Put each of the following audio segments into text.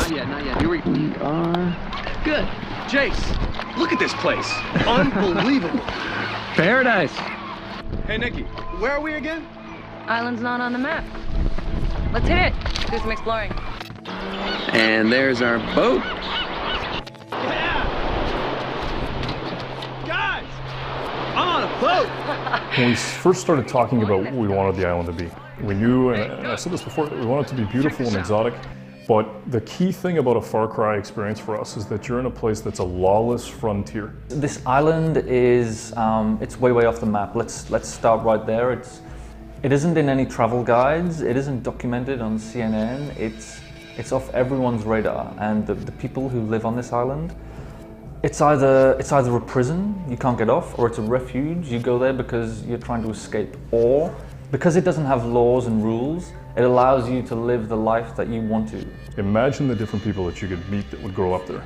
Not yet, not yet. Here we are. Good. Jace, look at this place. Unbelievable. Paradise. Hey, Nikki, where are we again? Island's not on the map. Let's hit it. Do some exploring. And there's our boat. Yeah! Guys, I'm on a boat. When we first started talking about what we wanted the island to be, we knew, and I said this before, we wanted it to be beautiful and exotic, but the key thing about a Far Cry experience for us is that you're in a place that's a lawless frontier. This island is, it's way off the map. Let's start right there. It isn't in any travel guides, it isn't documented on CNN, it's off everyone's radar, and the people who live on this island, it's either a prison, you can't get off, or it's a refuge, you go there because you're trying to escape, or because it doesn't have laws and rules, it allows you to live the life that you want to. Imagine the different people that you could meet that would grow up there.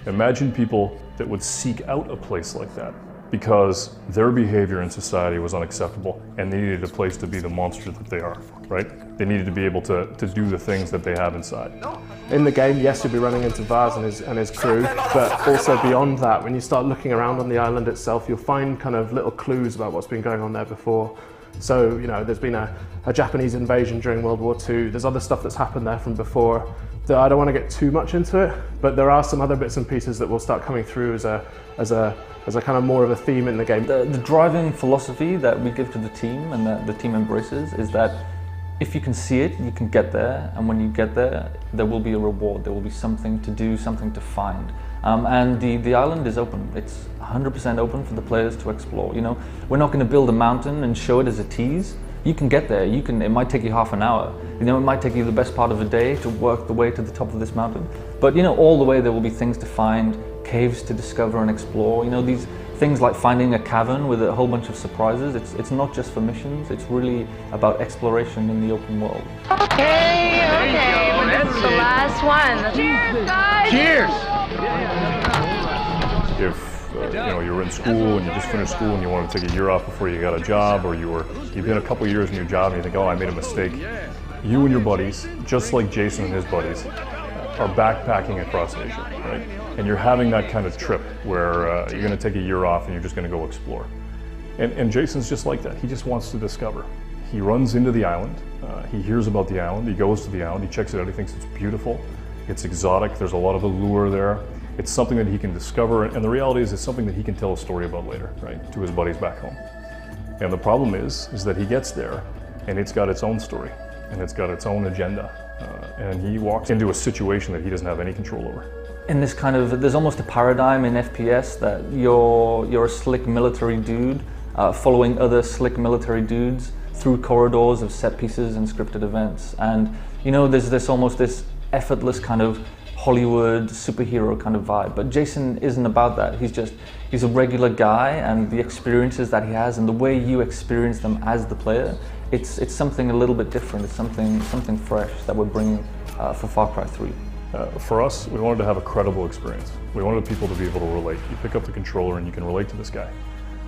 Imagine people that would seek out a place like that because their behavior in society was unacceptable and they needed a place to be the monster that they are, right? They needed to be able to do the things that they have inside. In the game, yes, you'll be running into Vaz and his crew, but also beyond that, when you start looking around on the island itself, you'll find kind of little clues about what's been going on there before. So, you know, there's been a Japanese invasion during World War II, there's other stuff that's happened there from before. That I don't want to get too much into it, but there are some other bits and pieces that will start coming through as a kind of more of a theme in the game. The driving philosophy that we give to the team and that the team embraces is that if you can see it, you can get there, and when you get there, there will be a reward, there will be something to do, something to find. And the island is open. It's 100% open for the players to explore. You know, we're not going to build a mountain and show it as a tease. You can get there. It might take you half an hour. You know, it might take you the best part of a day to work the way to the top of this mountain. But you know, all the way there will be things to find, caves to discover and explore. You know, these things like finding a cavern with a whole bunch of surprises. It's not just for missions. It's really about exploration in the open world. Okay, but this is the last one. Cheers, guys! Cheers! If you know, you were in school and you just finished school and you wanted to take a year off before you got a job, or you've been a couple years in your job and you think, oh, I made a mistake. You and your buddies, just like Jason and his buddies, are backpacking across Asia, right? And you're having that kind of trip where you're going to take a year off and you're just going to go explore. And Jason's just like that. He just wants to discover. He runs into the island. He hears about the island. He goes to the island. He checks it out. He thinks it's beautiful. It's exotic. There's a lot of allure there. It's something that he can discover, and the reality is it's something that he can tell a story about later, right, to his buddies back home. And the problem is that he gets there, and it's got its own story, and it's got its own agenda, and he walks into a situation that he doesn't have any control over. In this kind of, there's almost a paradigm in FPS that you're a slick military dude following other slick military dudes through corridors of set pieces and scripted events. And you know, there's this almost this effortless kind of Hollywood superhero kind of vibe, but Jason isn't about that. He's a regular guy, and the experiences that he has and the way you experience them as the player, it's something a little bit different. It's something fresh that we're bringing for Far Cry 3. For us, we wanted to have a credible experience. We wanted people to be able to relate. You pick up the controller and you can relate to this guy.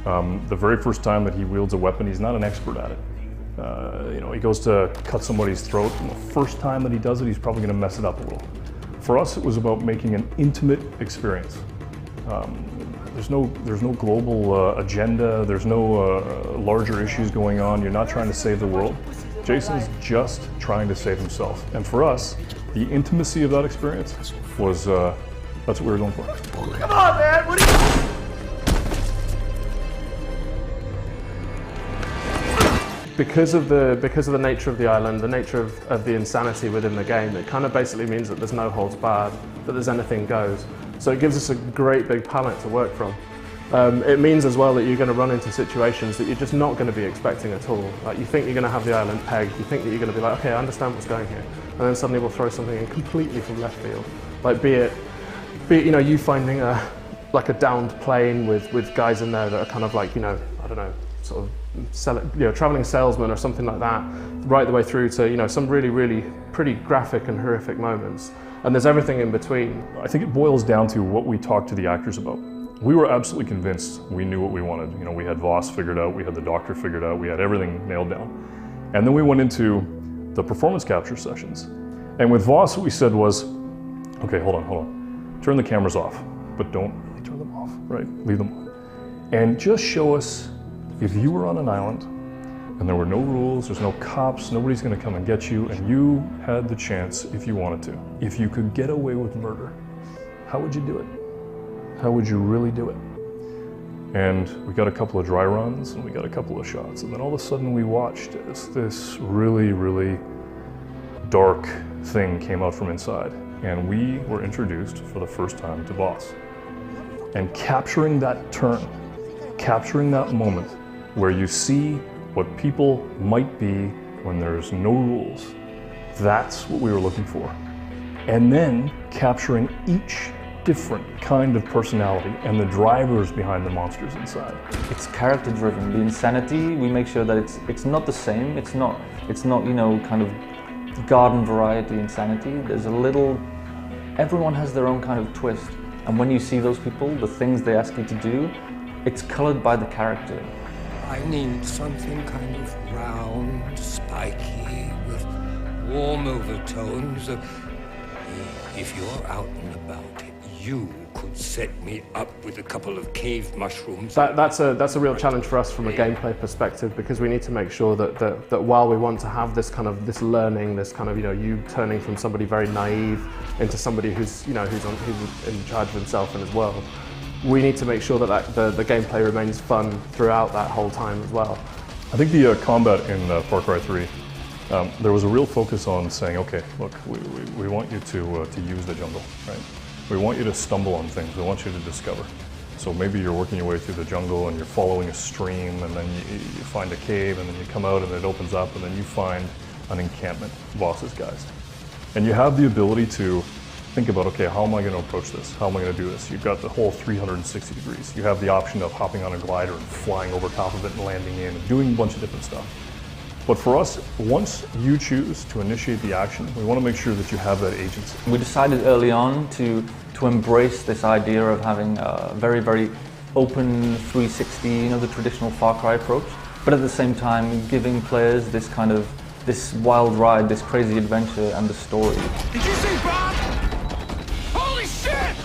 The very first time that he wields a weapon, he's not an expert at it. You know, he goes to cut somebody's throat, and the first time that he does it, he's probably going to mess it up a little. For us, it was about making an intimate experience. There's no global agenda. There's no larger issues going on. You're not trying to save the world. Jason's just trying to save himself. And for us, the intimacy of that experience was that's what we were going for. Come on, man! What are you... Because of the nature of the island, the nature of the insanity within the game, it kind of basically means that there's no holds barred, that there's anything goes. So it gives us a great big palette to work from. It means as well that you're going to run into situations that you're just not going to be expecting at all. Like, you think you're going to have the island pegged, you think that you're going to be like, okay, I understand what's going here, and then suddenly we'll throw something in completely from left field. Like, be it you know, you finding a downed plane with guys in there that are kind of like, you know, I don't know, sort of traveling salesman or something like that, right the way through to, you know, some really pretty graphic and horrific moments. And there's everything in between. I think it boils down to what we talked to the actors about. We were absolutely convinced we knew what we wanted. You know, we had Voss figured out, we had the doctor figured out, we had everything nailed down. And then we went into the performance capture sessions. And with Voss, what we said was, Okay, hold on. Turn the cameras off, but don't turn them off, right? Leave them on. And just show us if you were on an island and there were no rules, there's no cops, nobody's gonna come and get you, and you had the chance, if you wanted to, if you could get away with murder, how would you do it? How would you really do it? And we got a couple of dry runs and we got a couple of shots, and then all of a sudden we watched as this really, really dark thing came out from inside, and we were introduced for the first time to Boss. And capturing that turn, capturing that moment where you see what people might be when there's no rules, that's what we were looking for. And then capturing each different kind of personality and the drivers behind the monsters inside. It's character driven. The insanity, we make sure that it's not the same. It's not you know, kind of garden variety insanity. There's a little, everyone has their own kind of twist. And when you see those people, the things they ask you to do, it's colored by the character. I need something kind of round, spiky, with warm overtones. If you're out and about, you could set me up with a couple of cave mushrooms. That's a real challenge for us from a gameplay perspective, because we need to make sure that while we want to have this kind of learning, this kind of, you know, you turning from somebody very naive into somebody who's, you know, who's in charge of himself and his world, we need to make sure that the gameplay remains fun throughout that whole time as well. I think the combat in Far Cry 3, there was a real focus on saying, okay, look, we want you to use the jungle, right? We want you to stumble on things. We want you to discover. So maybe you're working your way through the jungle and you're following a stream, and then you find a cave, and then you come out and it opens up, and then you find an encampment, Boss's guys. And you have the ability to think about, okay, how am I going to approach this? How am I going to do this? You've got the whole 360 degrees. You have the option of hopping on a glider and flying over top of it and landing in and doing a bunch of different stuff. But for us, once you choose to initiate the action, we want to make sure that you have that agency. We decided early on to embrace this idea of having a very, very open 360, you know, the traditional Far Cry approach, but at the same time giving players this kind of, this wild ride, this crazy adventure and the story. Did you see Bob? Holy shit!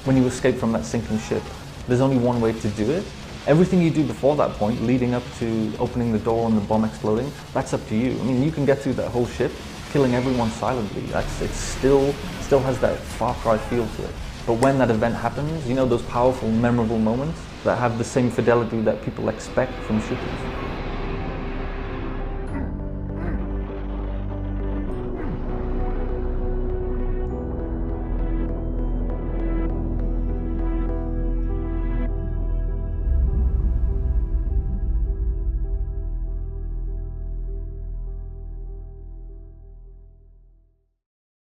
When you escape from that sinking ship, there's only one way to do it. Everything you do before that point, leading up to opening the door and the bomb exploding, that's up to you. I mean, you can get through that whole ship, killing everyone silently. It still has that Far Cry feel to it. But when that event happens, you know, those powerful, memorable moments that have the same fidelity that people expect from shooters.